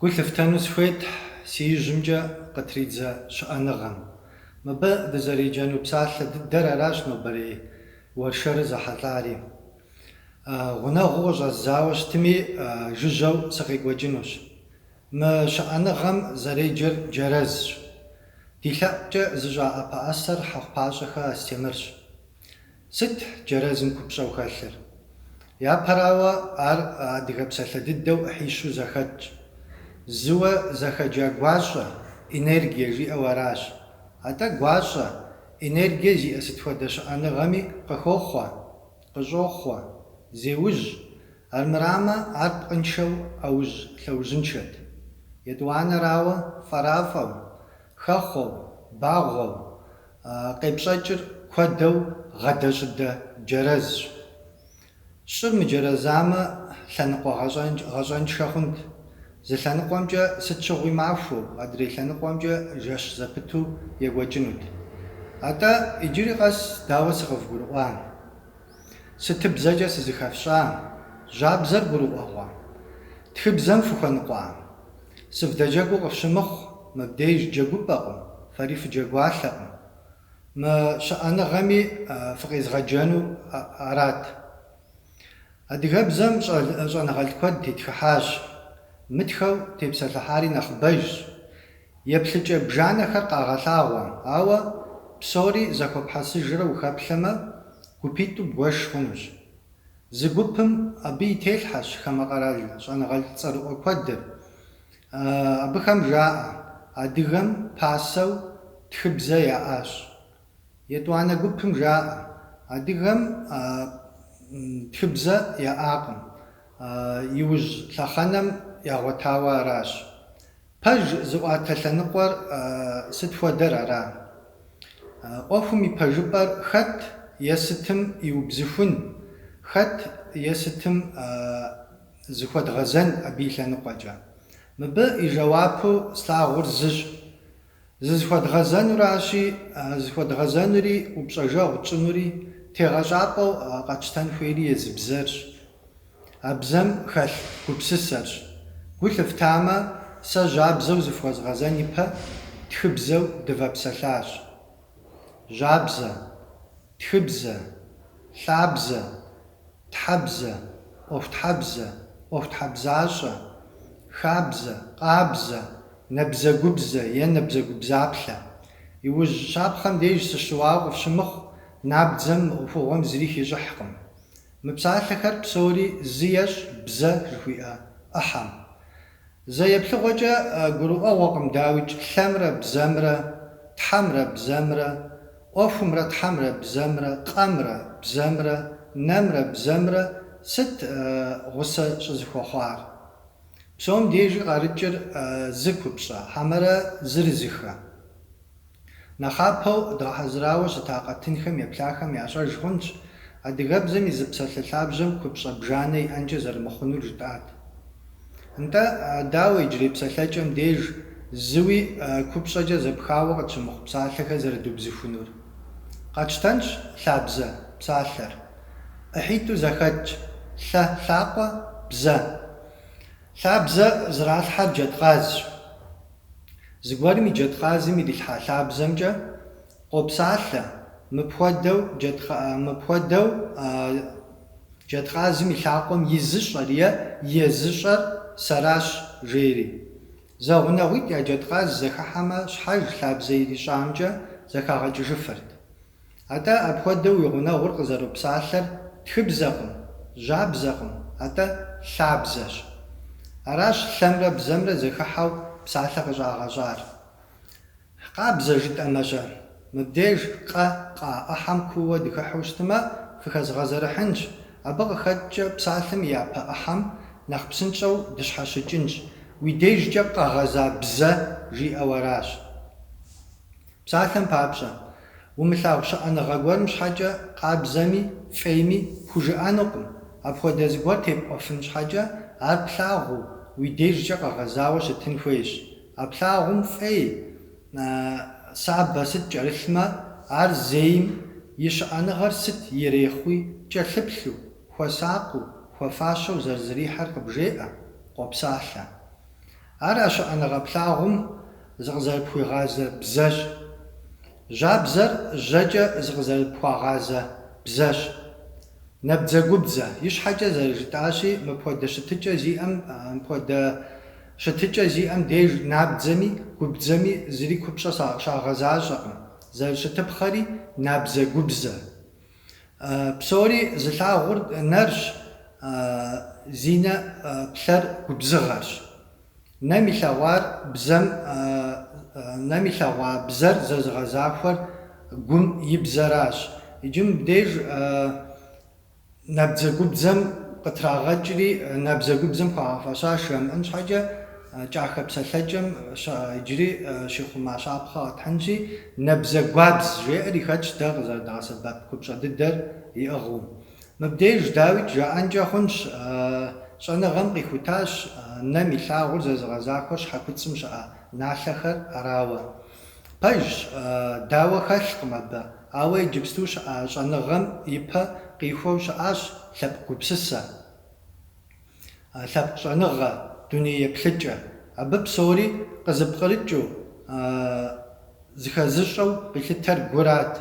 Гу лъыфтэну схуейт си ижьымкӏэ къытридзэ щыӏэныгъэм. Мыбы дызэреджэну псалъэ дыдэр аращ нобэрей уэршэрыр зэхьэлӏари. Гъунэгъуу къыщӏэзауэ щытми, жыжьэу сыкъекӏуэкӏынущ. Мы щыӏэныгъэм зэреджэр джэрэзщ. Ди лъэӏукӏэ зыщӏаӏэпэӏэсэр хьэхъупащӏэхэ Астемырщ. Сыт джэрэзым купщӏэу хэлъыр? Япэрауэ ар адыгэ псалъэ дыдэу ӏыхьищу зэхэтщ. Зыуэ зэхэджа гуащӏэ, энергие жиӏэу аращ. Атӏэ гуащӏэ, энергие зиӏэ сыт хуэдэ щыӏэныгъэми къыхохъуэ, къыщӏохъуэ, зеужь. Армырамэ, ар пкъыншэу ӏэужь лъэужьыншэт. Етӏуанэрауэ фӏэрафӏэу, хэхъуэу, багъуэу, къепщӏэкӏыр куэдэу гъэдэ-щӏыдэ джэрэзщ. Щӏыр мыджэрэзамэ, лъэныкъуэ гъэщӏэншэ хъунт. Зы лъэныкъуэмкӏэ сыт щыгъуи махуэу, адрей лъэныкъуэмкӏэ жэщ зэпыту екӏуэкӏынут. Атӏэ иджыри къэс дауэ сыкъывгурыӏуа? Сытыбзэкӏэ сызыхэфщӏа? Жьабзэр гурыӏуэгъуа? Тхыбзэм фыхуэныкъуа? Сывдэджэгуу къыфщымыхъу, мыбдеж джэгупӏэкъым, фэри фыджэгуалъэкъым. Мы щыӏэныгъэми фыкъезгъэджэну арат. Адыгэбзэм щӏэныгъэлӏ куэд тетхыхьащ. Мытхэу тепсэлъыхьари нэхъыбэжщ. Еплъыкӏэ бжанэхэр къагъэлъагъуэ, ауэ псори зэхуэпхьэсыжрэ ухэплъэмэ, гупитӏу бгъуэш хъунущ. Зы гупым абы и телъхьэщ хамэ къэрал щӏэныгъэлӏ цӏэрыӏуэ куэдыр. Абыхэм жаӏэ: адыгэм пасэу тхыбзэ яӏащ. Етӏуанэ гупым жаӏэ: адыгэм тхыбзэ яӏакъым. Иужь лъэхъэнэм ягъуэтауэ аращ. Пэж зыӏуатэ лъэныкъуэр сыт хуэдэр ара? Ӏуэхум и пэжыпӏэр хэт е сытым иубзыхун, хэт е сытым зыхуэдгъэзэн абы и лъэныкъуэкӏэ? Мыбы и жэуапу слъагъур зыщ. Зызыхуэдгъэзэнуращи, зыхуэдгъэзэнури упщӏэжэгъу тщӏынури тегъэщӏапӏэу къэтщтэн хуейри езы бзэрщ. А бзэм хэлъ гупсысэрщ. Гу лъыфтамэ, сэ жьабзэу зыфхуэзгъэзэн ипэ тхыбзэу дывэпсэлъащ. Жьабзэ, тхыбзэ, лъабзэ, тхьэбзэ, ӏуэхутхьэбзэ, ӏуэхутхьэбзащӏэ, хабзэ, къабзэ, набзэгубзэ е набзэгубзаплъэ. Иужь щапхъэм деж сыщыуауэ къыфщымыхъу, набдзэм мы ӏуэхугъуэм зыри хищӏыхькъым. Мы псалъэхэр псори зы ещӏ бзэ жыхуиӏэ ӏыхьэм. Зэеплъыгъуэкӏэ гурыӏуэгъуэкъым, дауичӏ, лъэмрэ бзэмрэ, тхьэмрэ бзэмрэ, ӏуэхумрэ тхьэмрэ бзэмрэ, къэмрэ бзэмрэ, нэмрэ бзэмрэ сыт гъусэ щӏызыхуэхъуар? Псом дежи къарыкӏыр зы купщӏэ, хьэмэрэ зыр зыхэ. Нэхъапэу дгъэхьэзырауэ щыта къэтынхэм еплъахэм ящӏэж хъунщ адыгэбзэм и зы псалъэ лъабжьэм купщӏэ бжанэ иӏэнкӏэ зэрымыхъунур жытӏат. НтӀэ дауэ иджырей псалъэкӏэм деж зыуи купщӏэкӏэ зэпхауэ къытщымыхъу псалъэхэр зэрыдубзыхунур? Къэтщтэнщ лъабзэ псалъэр. ӏыхьитӏу зэхэтщ: лъакъуэ, бзэ. Лъабзэ зэралъхьэр джэдкъазщ. Зыгуэрым и джэдкъазым ирилъхьа лъабзэмкӏэ къопсалъэ мыпхуэдэу джэдкъазым и лъакъуэм и зыщӏэр е езыщӏэр сэращ жери. Зэгъунэгъуитӏ я джэдкъаз зэхыхьэмэ щхьэж лъабзэ ирищӏамкӏэ зэхагъэкӏыжыфырт. Атӏэ апхуэдэу и гъунэгъур къызэропсалъэр тхыбзэкъым, жьабзэкъым, атӏэ лъабзэщ. Аращ лъэмрэ бзэмрэ зэхыхьэу псалъэ къыщӏагъэщӏар. Къабзэ жытӏэмэ-щэ, мыбдеж къэ къа ӏыхьэм куууэ дыхыхьу щытмэ, фыхэзгъэзэрыхьынщ. Абы къыхэкӏкӏэ псалъэм и япэ ӏыхьэм нэхъ псынщӏэу дыщхьэщыкӏынщ. Уи дежкӏэ къэгъэза бзэ жиӏэу аращ. Псалъэм папщӏэ, умылъагъу щыӏэныгъэ гуэрым щхьэкӏэ къабзэми фӏейми хужыӏэнукъым. Апхуэдэ зыгуэр тепӏуэфын щхьэкӏэ ар плъагъуу, уи дежкӏэ къэгъэзауэ щытын хуейщ. А плъагъум фӏей, сабэ сыт кӏэрылъмэ, ар зейм и щыӏэныгъэр сыт ирехъуи кӏэлъыплъу, хуэсакъыу, хуэфащэу зэрызэрихьэр къыбжеӏэ, къопсалъэ. ар щыӏэныгъэплъагъум зыкъызэрыпхуигъазэ бзэщ. Жьабзэр жьэкӏэ зыкъызэрыпхуагъазэ бзэщ. Набдзэгубдзэ и щхьэкӏэ зэрыжытӏащи, мыпхуэдэ щытыкӏэ зиӏэм деж набдзэми губдзэми зыри купщӏэ щагъэзащӏэкъым. Зэрыщытыпхъэри набдзэгубзэ. Псори зылъагъур нэрщ, зи нэ плъэр губзыгъэрщ. Нэм илъэгъуа бзэр зэзыгъэзахуэр гум и бзэращ. Иджы мыбдеж набдзэгубдзэм къытрагъэкӏри, набдзэгубдзэм хуагъэфӏэща жымыӏэн щхьэкӏэ, кӏахэ псэлъэкӏэм иджыри щихъума щапхъэ къэтхьынщи, набдзэгуабз жеӏэр ихэтщ дэ къызэрыдгъэсэбэп купщӏэ дыдэр иӏыгъыу. Мыбдеж дауи жаӏэнкӏэ хъунщ, щӏэныгъэм къихутащ нэм илъагъур зэзыгъэзахуэр щхьэкуцӏым щыӏэ налъэхэр арауэ. Пэжщ, дауэ хэлъкъым абы, ауэ иджыпсту щыӏэ щӏэныгъэм ипэ къихуэу щыӏащ лъэпкъ гупсысэ, лъэпкъ щӏэныгъэ, дунейеплъыкӏэ. Абы псори къызыпкърыкӏыу, зыхэзыщӏэу къилъытэр гурат.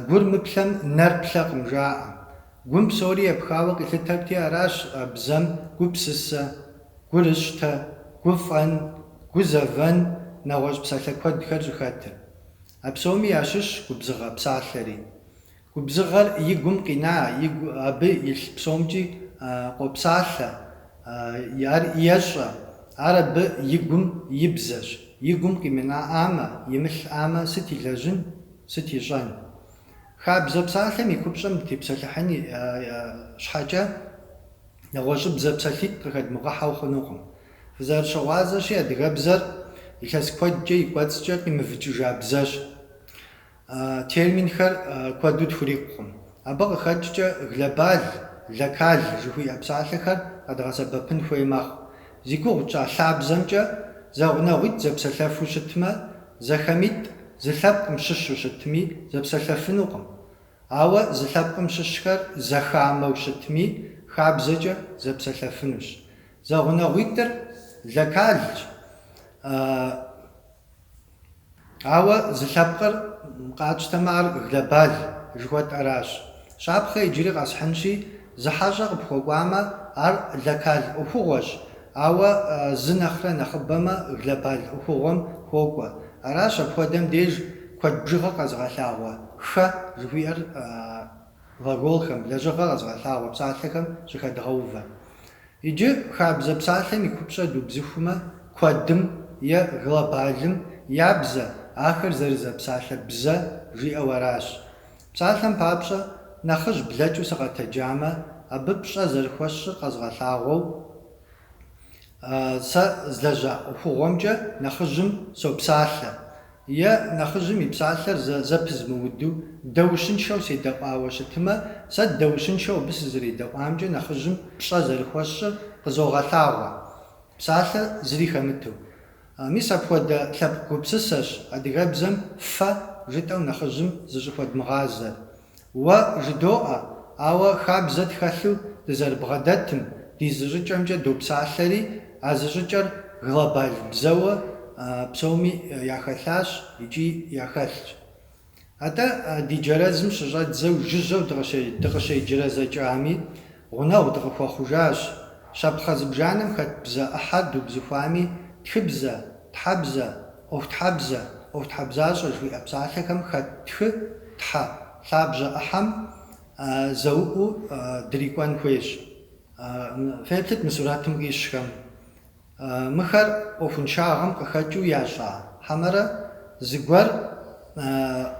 Гур мыплъэм нэр плъэкъым жаӏэ. Гум псори епхауэ къилъытэрти аращ бзэм гупсысэ, гурыщтэ, гуфӏэн, гузэвэн, нэгъуэщӏ псалъэ куэдхэр щӏыхэтыр. А псоми ящыщ губзыгъэ псалъэри. Губзыгъэр и гум къина, абы илъ псомкӏи къопсалъэ, ар ещӏэ, ар абы и гум и бзэщ. И гум къимынаӏамэ, имылъӏамэ, сыт илэжьын, сыт ищӏэн? Хабзэ псалъэм и купщӏэм дытепсэлъыхьын щхьэкӏэ, нэгъуэщӏ бзэ псэлъитӏ къыхэдмыгъэхьэу хъунукъым. Фызэрыщыгъуазэщи, адыгэбзэр илъэс куэдкӏэ и кӏуэцӏкӏэ къимывыкӏыжа бзэщ. Терминхэр куэду тхурикъукъым. Абы къыхэкӏкӏэ глобал, локал жыхуиӏэ псалъэхэр къэдгъэсэбэпын хуей мэхъу. Зи гугъу кӏа лъабзэмкӏэ зэгъунэгъуитӏ зэпсэлъэфу щытмэ, зэхэмитӏ зы лъэпкъым щыщу щытми, зэпсэлъэфынукъым. Ауэ зы лъэпкъым щыщхэр зэхамэу щытми, хабзэкӏэ зэпсэлъэфынущ. Зэгъунэгъуитӏыр локалщ, ауэ зы лъэпкъыр къатщтэмэ ар глобал жыхуэтӏэращ. Щапхъэ иджыри къэсхьынщи, зы хьэщӏэ къыпхуэкӏуамэ, ар локал ӏуэхугъуэщ, ауэ зы нэхърэ нэхъыбэмэ, глобал ӏуэхугъуэм хуокӏуэ. Аращ апхуэдэм деж куэд бжыгъэ къэзыгъэлъагъуэ хэ жыхуиӏэр глаголхэм, лэжьыгъэ къэзыгъэлъагъуэ псалъэхэм щыхэдгъэувэ. Иджы хабзэ псалъэм и купщӏэ дубзыхумэ, куэдым е глобалым я бзэ, ахэр зэрызэпсалъэ бзэ жиӏэу аращ. Псалъэм папщӏэ, нэхъыжь блэкӏыу сыкъэтэджамэ, абы пщӏэ зэрыхуэсщӏыр къэзыгъэлъагъуэу, сэ злэжьа ӏуэхугъуэмкӏэ нэхъыжьым сопсалъэ. Е нэхъыжьым и псалъэр зэпызмыуду дэущыншэу седэӏуауэ щытымэ, сэ дэущыншэу абы сызэредэӏуамкӏэ нэхъыжьым пщӏэ зэрыхуэсщӏыр къызогъэлъагъуэ, псалъэ зыри хэмыту. Мис апхуэдэ лъэпкъ гупсысэщ адыгэбзэм фэ жытӏэу нэхъыжьым зыщӏыхуэдмыгъазэр. Уэ жыдоӏэ, ауэ хабзэ тхэлъу дызэрыбгъэдэтым, ди зыщӏыкӏэмкӏэ допсалъэри, а зыщӏыкӏэр глобал бзэуэ псоми яхэлъащ икӏи яхэлъщ. Атӏэ ди джэрэзым щыщӏэдзэу жыжьэу дыкъыщеджэрэзэкӏами, гъунэгъу дыкъыхуэхъужащ. Щапхъэ зыбжанэм хэт бзэ ӏыхьэр дубзыхуами, тхыбзэ, тхьэбзэ, ӏуэхутхьэбзэ, ӏуэхутхьэбзащӏэ жыхуиӏэ псалъэхэм хэт тхы, тхьэ, лъабжьэ ӏыхьэм зэуӏуу дрикӏуэн хуейщ. Феплъыт мы сурэтым къищхэм. Мыхэр ӏуэхуншагъэм къыхэкӏыу ящӏа хьэмэрэ зыгуэр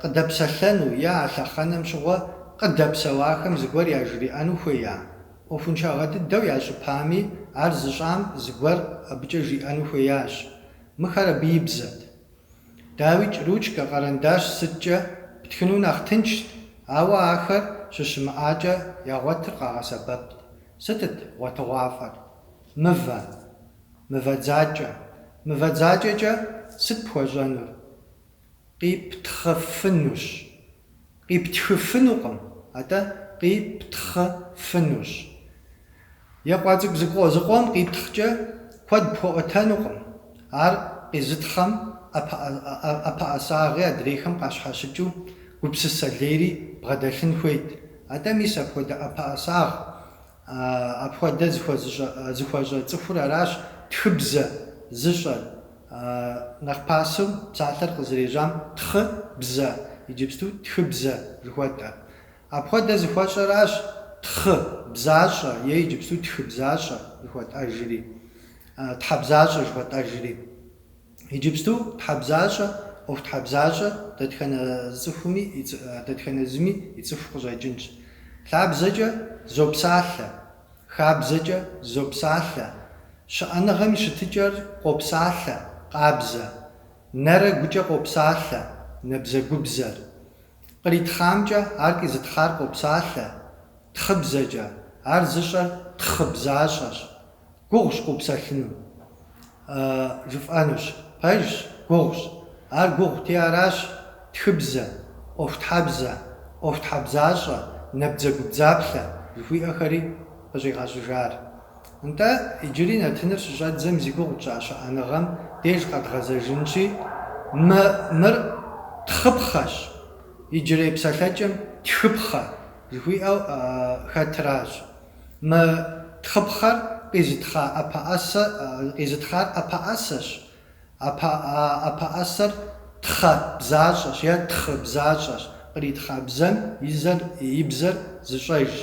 къыдэпсэлъэну е а лъэхъэнэм щыгъуэ къыдэпсэуахэм зыгуэр яжриӏэну хуея? Ӏуэхуншагъэ дыдэу ящӏыпами, ар зыщӏам зыгуэр абыкӏэ жиӏэну хуеящ. Мыхэр абы и бзэт. Дауи ручкэ, къэрэндащ сыткӏэ птхыну нэхъ тыншт, ауэ ахэр щыщымыӏакӏэ ягъуэтыр къагъэсэбэпт. Сытыт гъуэтыгъуафӏэр? Мывэ, мывэдзакӏэ. Мывэдзакӏэкӏэ сыт пхуэщӏэнур? Къиптхъыфынущ. Къиптхыфынукъым, атӏэ къиптхъыфынущ. Екъуа цӏыкӏу зыкъуэм къиптхъкӏэ куэд пхуэӏуэтэнукъым. Ар къезытхъэм ӏэпэӏэсагъи адрейхэм къащхьэщыкӏыу гупсысэ лейри бгъэдэлъын хуейт. Атӏэ мис апхуэдэ ӏэпэӏэсагъ, апхуэдэ зыхуэщӏэ цӏыхур аращ тхыбзэ зыщӏэр. Нэхъ пасэу псалъэр къызэрежьам тхъыбзэ, иджыпсту тхыбзэ жыхуэтӏэр. Апхуэдэ зыхуэщӏэращ тхъыбзащӏэ е иджыпсту тхыбзащӏэ жыхуэтӏэжри, тхьэбзащӏэ жыхуэтӏэжри. Иджыпсту тхьэбзащӏэ, ӏуэху тхьэбзащӏэ дэтхэнэ зыми и цӏыху къыщӏэкӏынщ. Лъабзэкӏэ зопсалъэ, хабзэкӏэ зопсалъэ, щыӏэныгъэм и щытыкӏэр къопсалъэ, къабзэ, нэрэ гукӏэ къопсалъэ, набзэгубзэр. Къритхъамкӏэ ар къизытхъар къопсалъэ, тхъыбзэкӏэ, ар зыщӏэр тхъыбзащӏэщ. Гугъущ къопсэлъыну, жыфӏэнущ, пэжщ, гугъущ. Ар гугъути аращ тхыбзэ, ӏуэхутхьэбзэ, ӏуэхутхьэбзащӏэ, набдзэгубдзаплъэ жыхуиӏэхэри къыщӏигъэщӏыжар. НтӀэ иджыри нартыныр щыщӏэдзэм зи гугъу тщӏа щыӏэныгъэм деж къэдгъэзэжынщи, мыр тхъыпхъэщ, иджырей псалъэкӏэм тхыпхъэ жыхуиӏэу хэтыращ. Мы тхъыпхъэр къизытхъар ӏэпэӏэсэщ, ӏэпэӏэсэр тхъэбзащӏэщ е тхъыбзащӏэщ. Къритхъа бзэм и бзэр зыщӏэжщ,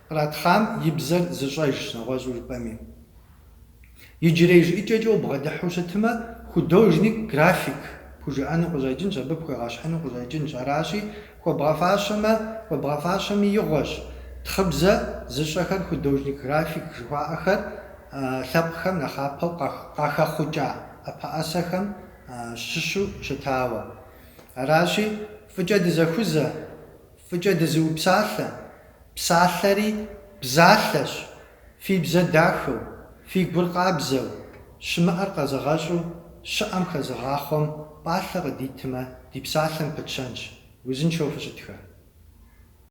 къратхъам и бзэр зыщӏэжщ, нэгъуэщӏу жыпӏэми. Иджырей жыӏикӏэкӏэ убгъэдыхьу щытымэ, художник, график пхужыӏэну къыщӏэкӏынщ, абы пхуегъэщхьыну къыщӏэкӏынщ. Аращи, хуэбгъэфащэмэ игъуэщ. Тхъыбзэ зыщӏэхэр художник, график жыхуаӏэхэр лъэпкъхэм нэхъапэу къахэхъукӏа ӏэпэӏэсэхэм щыщу щытауэ. Аращи, фӏыкӏэ дызэхузэ, фӏыкӏэ дызыупсалъэ, псалъэри бзалъэщ, фи бзэ дахэу, фи гур къабзэу, щымыӏэр къэзыгъэщӏу, щыӏэм хэзыгъахъуэм пӏалъэ къыдитмэ, ди псалъэм пытщэнщ. Узыншэу фыщытхэ.